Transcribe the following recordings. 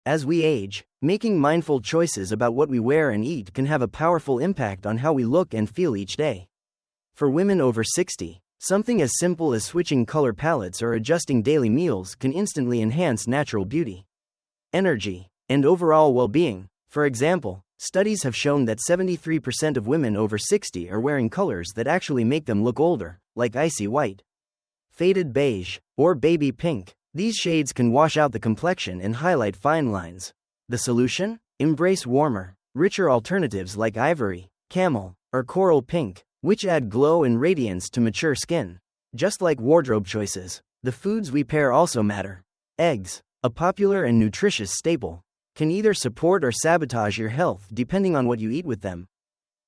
As we age, making mindful choices about what we wear and eat can have a powerful impact on how we look and feel each day. For women over 60, something as simple as switching color palettes or adjusting daily meals can instantly enhance natural beauty, energy, and overall well-being. For example, studies have shown that 73% of women over 60 are wearing colors that actually make them look older, like icy white, faded beige, or baby pink. These shades can wash out the complexion and highlight fine lines. The solution? Embrace warmer, richer alternatives like ivory, camel, or coral pink, which add glow and radiance to mature skin. Just like wardrobe choices, the foods we pair also matter. Eggs, a popular and nutritious staple, can either support or sabotage your health depending on what you eat with them.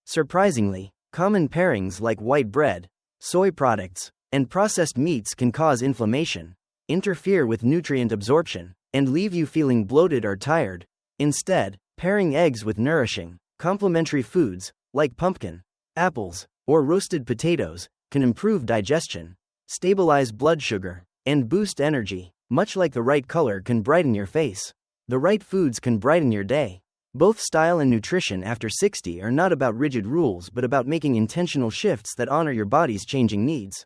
Surprisingly, common pairings like white bread, soy products, and processed meats can cause inflammation, interfere with nutrient absorption, and leave you feeling bloated or tired. Instead, pairing eggs with nourishing, complementary foods, like pumpkin, apples, or roasted potatoes, can improve digestion, stabilize blood sugar, and boost energy. Much like the right color can brighten your face, the right foods can brighten your day. Both style and nutrition after 60 are not about rigid rules but about making intentional shifts that honor your body's changing needs.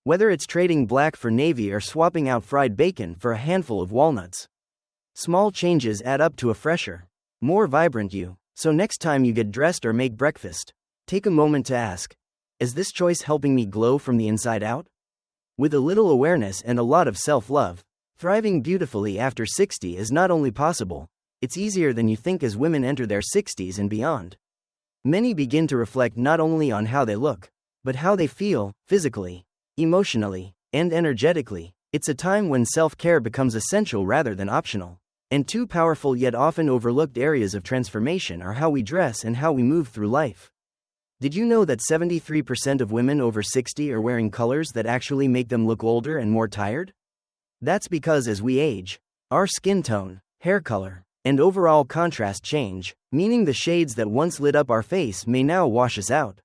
Whether it's trading black for navy or swapping out fried bacon for a handful of walnuts, small changes add up to a fresher, more vibrant you. So next time you get dressed or make breakfast, take a moment to ask, is this choice helping me glow from the inside out? With a little awareness and a lot of self-love, thriving beautifully after 60 is not only possible, it's easier than you think as women enter their 60s and beyond. Many begin to reflect not only on how they look, but how they feel, physically, emotionally, and energetically. It's a time when self-care becomes essential rather than optional. And two powerful yet often overlooked areas of transformation are how we dress and how we move through life. Did you know that 73% of women over 60 are wearing colors that actually make them look older and more tired? That's because as we age, our skin tone, hair color, and overall contrast change, meaning the shades that once lit up our face may now wash us out.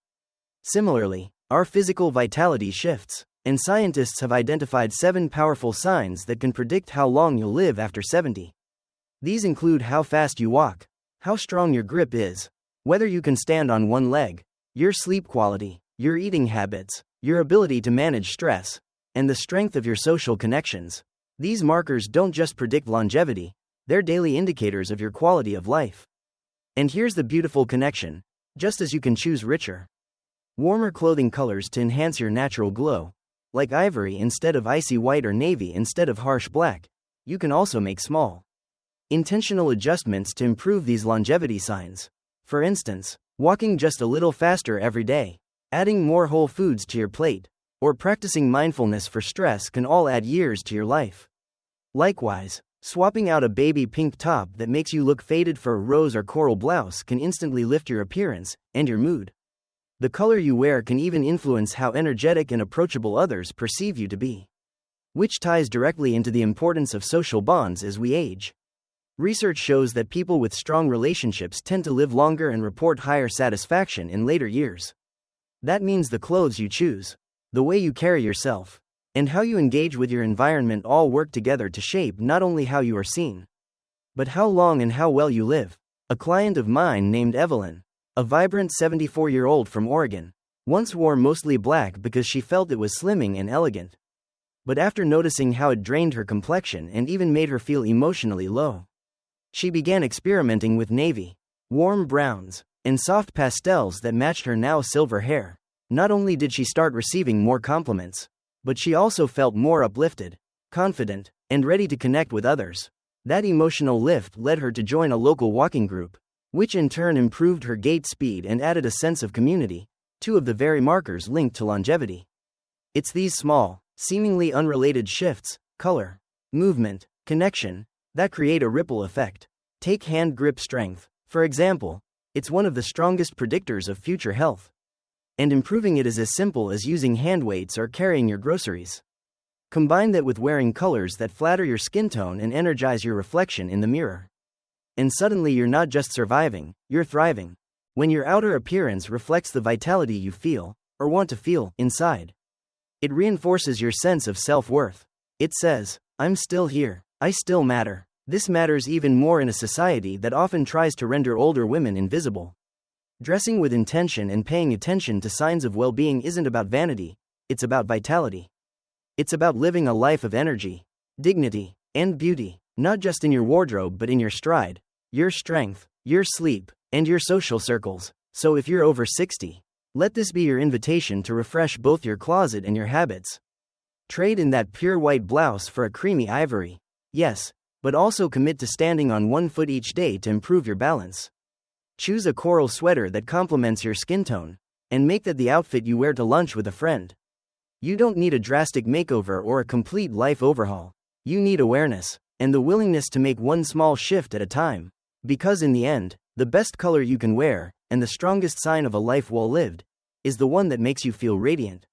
Similarly, our physical vitality shifts, and scientists have identified 7 powerful signs that can predict how long you'll live after 70. These include how fast you walk, how strong your grip is, whether you can stand on one leg, your sleep quality, your eating habits, your ability to manage stress, and the strength of your social connections. These markers don't just predict longevity, they're daily indicators of your quality of life. And here's the beautiful connection: just as you can choose richer, warmer clothing colors to enhance your natural glow, like ivory instead of icy white or navy instead of harsh black, you can also make small, intentional adjustments to improve these longevity signs. For instance, walking just a little faster every day, adding more whole foods to your plate, or practicing mindfulness for stress can all add years to your life. Likewise, swapping out a baby pink top that makes you look faded for a rose or coral blouse can instantly lift your appearance and your mood. The color you wear can even influence how energetic and approachable others perceive you to be, which ties directly into the importance of social bonds as we age. Research shows that people with strong relationships tend to live longer and report higher satisfaction in later years. That means the clothes you choose, the way you carry yourself, and how you engage with your environment all work together to shape not only how you are seen, but how long and how well you live. A client of mine named Evelyn, a vibrant 74-year-old from Oregon, once wore mostly black because she felt it was slimming and elegant. But after noticing how it drained her complexion and even made her feel emotionally low, she began experimenting with navy, warm browns, and soft pastels that matched her now silver hair. Not only did she start receiving more compliments, but she also felt more uplifted, confident, and ready to connect with others. That emotional lift led her to join a local walking group, which in turn improved her gait speed and added a sense of community, 2 of the very markers linked to longevity. It's these small, seemingly unrelated shifts, color, movement, connection, that create a ripple effect. Take hand grip strength, for example. It's one of the strongest predictors of future health. And improving it is as simple as using hand weights or carrying your groceries. Combine that with wearing colors that flatter your skin tone and energize your reflection in the mirror. And suddenly you're not just surviving, you're thriving. When your outer appearance reflects the vitality you feel, or want to feel, inside, it reinforces your sense of self-worth. It says, I'm still here, I still matter. This matters even more in a society that often tries to render older women invisible. Dressing with intention and paying attention to signs of well-being isn't about vanity, it's about vitality. It's about living a life of energy, dignity, and beauty, not just in your wardrobe but in your stride, your strength, your sleep, and your social circles. So if you're over 60, let this be your invitation to refresh both your closet and your habits. Trade in that pure white blouse for a creamy ivory, yes, but also commit to standing on one foot each day to improve your balance. Choose a coral sweater that complements your skin tone, and make that the outfit you wear to lunch with a friend. You don't need a drastic makeover or a complete life overhaul. You need awareness, and the willingness to make one small shift at a time. Because in the end, the best color you can wear, and the strongest sign of a life well lived, is the one that makes you feel radiant,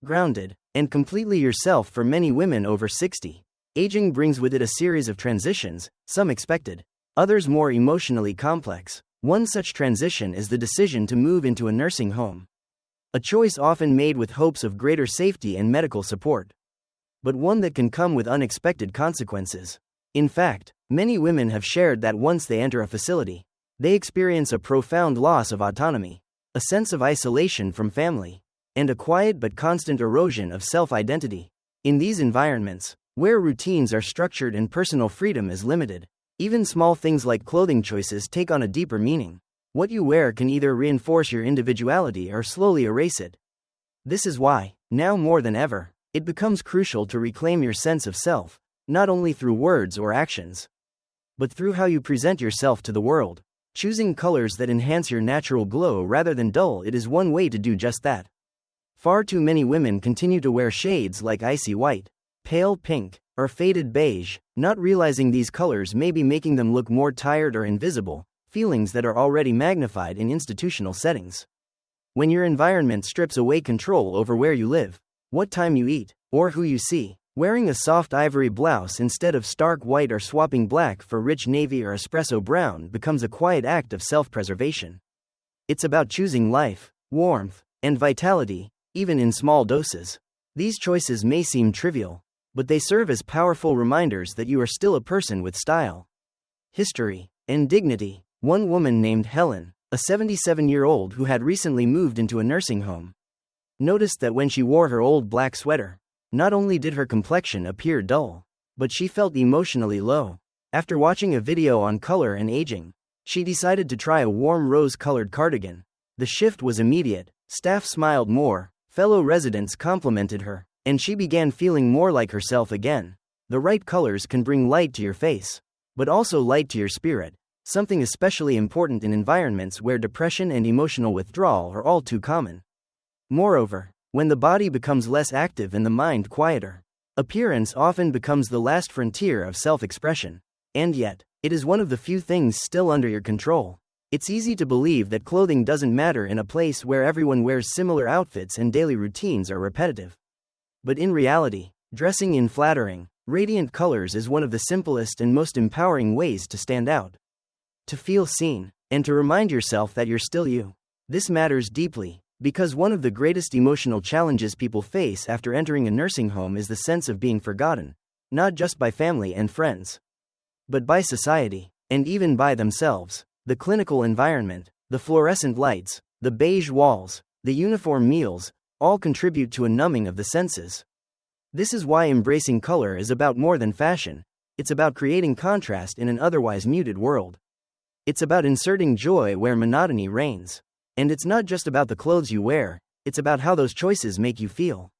grounded, and completely yourself. For many women over 60, aging brings with it a series of transitions, some expected, others more emotionally complex. One such transition is the decision to move into a nursing home. A choice often made with hopes of greater safety and medical support, but one that can come with unexpected consequences. In fact, many women have shared that once they enter a facility, they experience a profound loss of autonomy, a sense of isolation from family, and a quiet but constant erosion of self-identity. In these environments, where routines are structured and personal freedom is limited, even small things like clothing choices take on a deeper meaning. What you wear can either reinforce your individuality or slowly erase it. This is why, now more than ever, it becomes crucial to reclaim your sense of self, not only through words or actions, but through how you present yourself to the world. Choosing colors that enhance your natural glow rather than dull it is one way to do just that. Far too many women continue to wear shades like icy white, pale pink, or faded beige, not realizing these colors may be making them look more tired or invisible, feelings that are already magnified in institutional settings. When your environment strips away control over where you live, what time you eat, or who you see, wearing a soft ivory blouse instead of stark white or swapping black for rich navy or espresso brown becomes a quiet act of self-preservation. It's about choosing life, warmth, and vitality, even in small doses. These choices may seem trivial, but they serve as powerful reminders that you are still a person with style, history, and dignity. One woman named Helen, a 77-year-old who had recently moved into a nursing home, noticed that when she wore her old black sweater, not only did her complexion appear dull, but she felt emotionally low. After watching a video on color and aging, she decided to try a warm rose-colored cardigan. The shift was immediate, staff smiled more, fellow residents complimented her, and she began feeling more like herself again. The right colors can bring light to your face, but also light to your spirit, something especially important in environments where depression and emotional withdrawal are all too common. Moreover, when the body becomes less active and the mind quieter, appearance often becomes the last frontier of self-expression. And yet, it is one of the few things still under your control. It's easy to believe that clothing doesn't matter in a place where everyone wears similar outfits and daily routines are repetitive. But in reality, dressing in flattering, radiant colors is one of the simplest and most empowering ways to stand out, to feel seen, and to remind yourself that you're still you. This matters deeply, because one of the greatest emotional challenges people face after entering a nursing home is the sense of being forgotten, not just by family and friends, but by society, and even by themselves. The clinical environment, the fluorescent lights, the beige walls, the uniform meals, all contribute to a numbing of the senses. This is why embracing color is about more than fashion, it's about creating contrast in an otherwise muted world. It's about inserting joy where monotony reigns. And it's not just about the clothes you wear, it's about how those choices make you feel.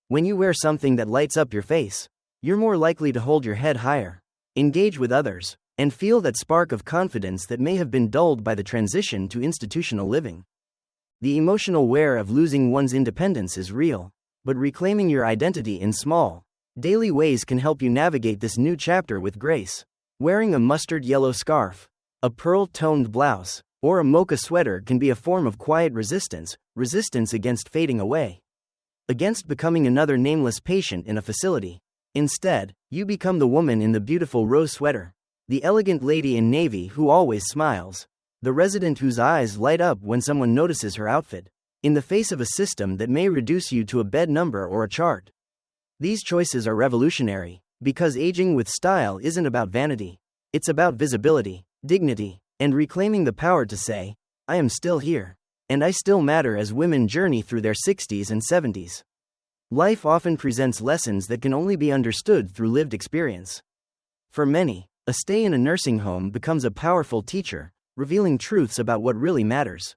When you wear something that lights up your face, you're more likely to hold your head higher, engage with others, and feel that spark of confidence that may have been dulled by the transition to institutional living. The emotional wear of losing one's independence is real, but reclaiming your identity in small, daily ways can help you navigate this new chapter with grace. Wearing a mustard yellow scarf, a pearl-toned blouse, or a mocha sweater can be a form of quiet resistance against fading away, against becoming another nameless patient in a facility. Instead, you become the woman in the beautiful rose sweater, the elegant lady in navy who always smiles, the resident whose eyes light up when someone notices her outfit, in the face of a system that may reduce you to a bed number or a chart. These choices are revolutionary, Because aging with style isn't about vanity. It's about visibility, dignity, and reclaiming the power to say, I am still here. And I still matter as women journey through their 60s and 70s. Life often presents lessons that can only be understood through lived experience. For many, a stay in a nursing home becomes a powerful teacher, revealing truths about what really matters.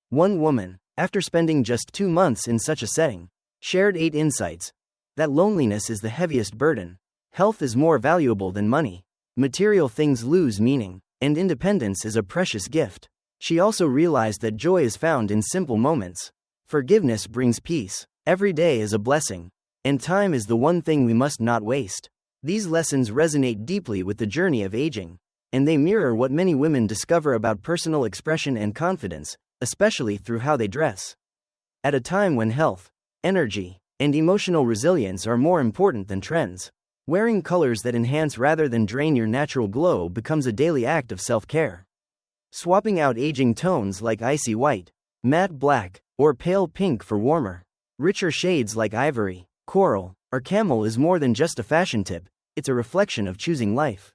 One woman, after spending just 2 months in such a setting, shared 8 insights. That loneliness is the heaviest burden. Health is more valuable than money. Material things lose meaning, and independence is a precious gift. She also realized that joy is found in simple moments. Forgiveness brings peace. Every day is a blessing. And time is the one thing we must not waste. These lessons resonate deeply with the journey of aging, and they mirror what many women discover about personal expression and confidence, especially through how they dress. At a time when health, energy, and emotional resilience are more important than trends, wearing colors that enhance rather than drain your natural glow becomes a daily act of self-care. Swapping out aging tones like icy white, matte black, or pale pink for warmer, richer shades like ivory, coral, or camel is more than just a fashion tip, it's a reflection of choosing life,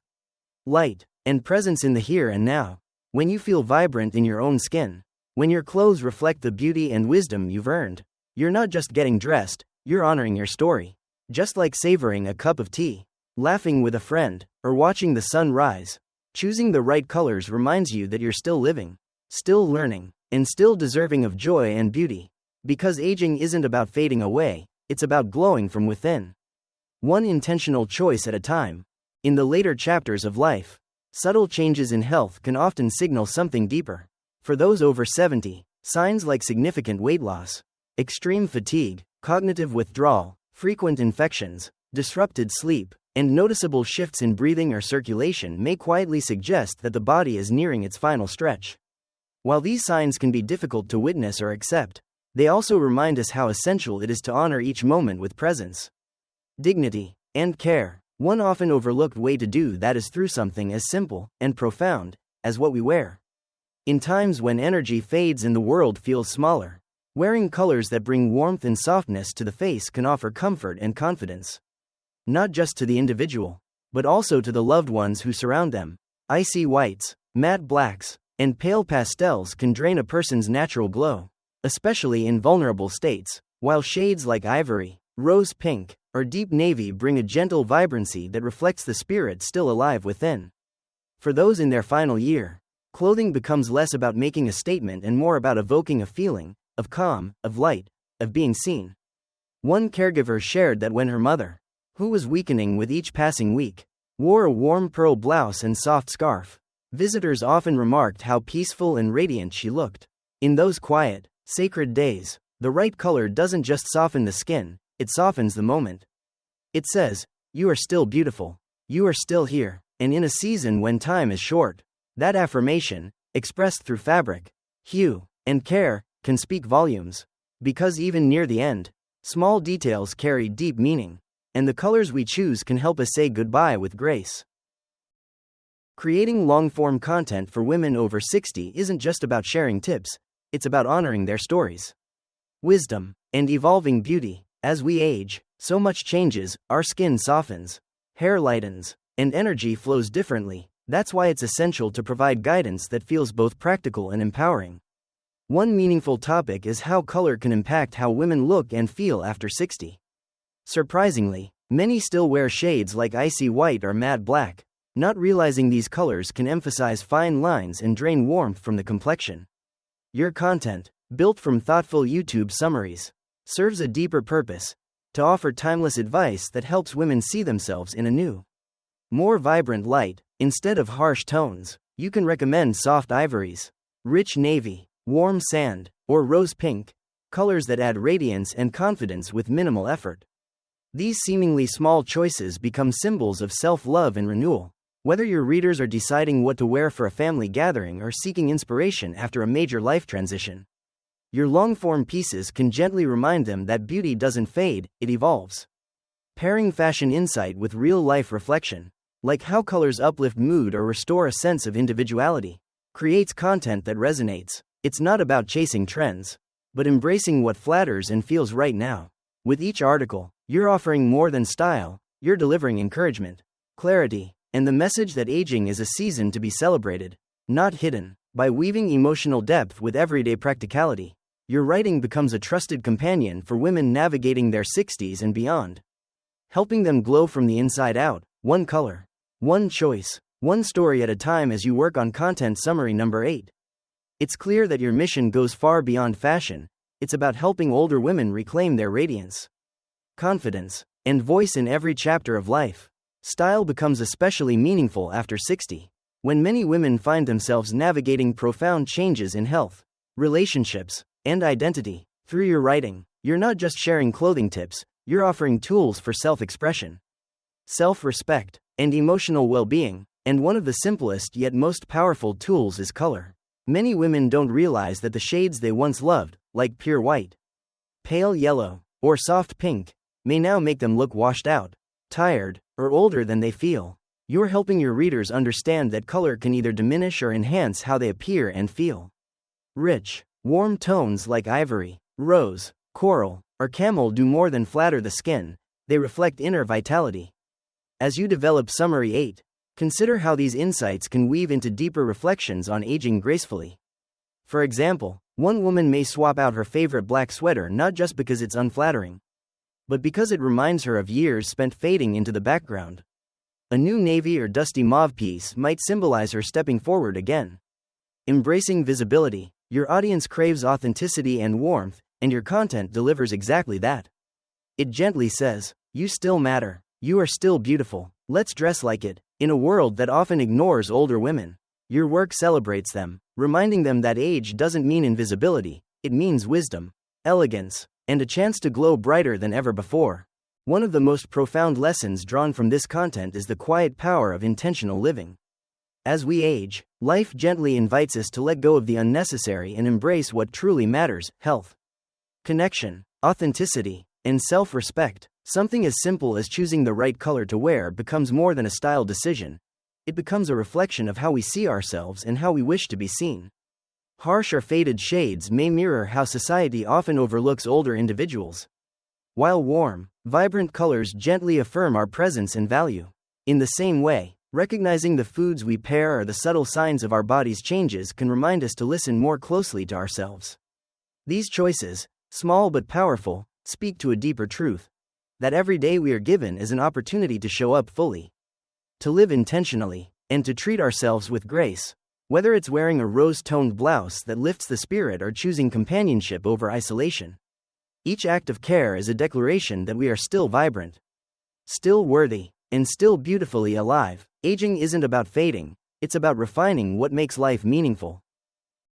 light, and presence in the here and now. When you feel vibrant in your own skin, when your clothes reflect the beauty and wisdom you've earned, you're not just getting dressed, you're honoring your story. Just like savoring a cup of tea, laughing with a friend, or watching the sun rise, choosing the right colors reminds you that you're still living, still learning, and still deserving of joy and beauty. Because aging isn't about fading away, it's about glowing from within. One intentional choice at a time. In the later chapters of life, subtle changes in health can often signal something deeper. For those over 70, signs like significant weight loss, extreme fatigue, cognitive withdrawal, frequent infections, disrupted sleep, and noticeable shifts in breathing or circulation may quietly suggest that the body is nearing its final stretch. While these signs can be difficult to witness or accept, they also remind us how essential it is to honor each moment with presence, dignity, and care. One often overlooked way to do that is through something as simple and profound as what we wear. In times when energy fades and the world feels smaller, wearing colors that bring warmth and softness to the face can offer comfort and confidence. Not just to the individual, but also to the loved ones who surround them. Icy whites, matte blacks, and pale pastels can drain a person's natural glow, especially in vulnerable states, while shades like ivory, rose pink, or deep navy bring a gentle vibrancy that reflects the spirit still alive within. For those in their final year, clothing becomes less about making a statement and more about evoking a feeling of calm, of light, of being seen. One caregiver shared that when her mother, who was weakening with each passing week, wore a warm pearl blouse and soft scarf, visitors often remarked how peaceful and radiant she looked. In those quiet, sacred days, the right color doesn't just soften the skin, it softens the moment. It says, you are still beautiful, you are still here, and in a season when time is short, that affirmation, expressed through fabric, hue, and care, can speak volumes. Because even near the end, small details carry deep meaning, and the colors we choose can help us say goodbye with grace. Creating long-form content for women over 60 isn't just about sharing tips, it's about honoring their stories, wisdom, and evolving beauty. As we age, so much changes, our skin softens, hair lightens, and energy flows differently. That's why it's essential to provide guidance that feels both practical and empowering. One meaningful topic is how color can impact how women look and feel after 60. Surprisingly, many still wear shades like icy white or matte black, not realizing these colors can emphasize fine lines and drain warmth from the complexion. Your content, built from thoughtful YouTube summaries, serves a deeper purpose: to offer timeless advice that helps women see themselves in a new, more vibrant light. Instead of harsh tones, you can recommend soft ivories, rich navy, warm sand, or rose pink, colors that add radiance and confidence with minimal effort. These seemingly small choices become symbols of self-love and renewal. Whether your readers are deciding what to wear for a family gathering or seeking inspiration after a major life transition, your long-form pieces can gently remind them that beauty doesn't fade, it evolves. Pairing fashion insight with real-life reflection, like how colors uplift mood or restore a sense of individuality, creates content that resonates. It's not about chasing trends, but embracing what flatters and feels right now. With each article, you're offering more than style, you're delivering encouragement, clarity, and the message that aging is a season to be celebrated, not hidden. By weaving emotional depth with everyday practicality, your writing becomes a trusted companion for women navigating their 60s and beyond, helping them glow from the inside out, one color, one choice, one story at a time. As you work on content summary number 8, it's clear that your mission goes far beyond fashion. It's about helping older women reclaim their radiance, confidence, and voice in every chapter of life. Style becomes especially meaningful after 60, when many women find themselves navigating profound changes in health, relationships, and identity. Through your writing, you're not just sharing clothing tips, you're offering tools for self-expression, self-respect, and emotional well-being. And one of the simplest yet most powerful tools is color. Many women don't realize that the shades they once loved, like pure white, pale yellow, or soft pink, may now make them look washed out, tired, or older than they feel. You're helping your readers understand that color can either diminish or enhance how they appear and feel. Rich, warm tones like ivory, rose, coral, or camel do more than flatter the skin, they reflect inner vitality. As you develop Summary 8, consider how these insights can weave into deeper reflections on aging gracefully. For example, one woman may swap out her favorite black sweater not just because it's unflattering, but because it reminds her of years spent fading into the background. A new navy or dusty mauve piece might symbolize her stepping forward again. Embracing visibility, your audience craves authenticity and warmth, and your content delivers exactly that. It gently says, "You still matter, you are still beautiful, let's dress like it." In a world that often ignores older women, your work celebrates them, reminding them that age doesn't mean invisibility, it means wisdom, elegance, and a chance to glow brighter than ever before. One of the most profound lessons drawn from this content is the quiet power of intentional living. As we age, life gently invites us to let go of the unnecessary and embrace what truly matters: health, connection, authenticity, and self-respect. Something as simple as choosing the right color to wear becomes more than a style decision. It becomes a reflection of how we see ourselves and how we wish to be seen. Harsh or faded shades may mirror how society often overlooks older individuals, while warm, vibrant colors gently affirm our presence and value. In the same way, recognizing the foods we pair or the subtle signs of our body's changes can remind us to listen more closely to ourselves. These choices, small but powerful, speak to a deeper truth: that every day we are given is an opportunity to show up fully, to live intentionally, and to treat ourselves with grace. Whether it's wearing a rose-toned blouse that lifts the spirit or choosing companionship over isolation, each act of care is a declaration that we are still vibrant, still worthy, and still beautifully alive. Aging isn't about fading, it's about refining what makes life meaningful.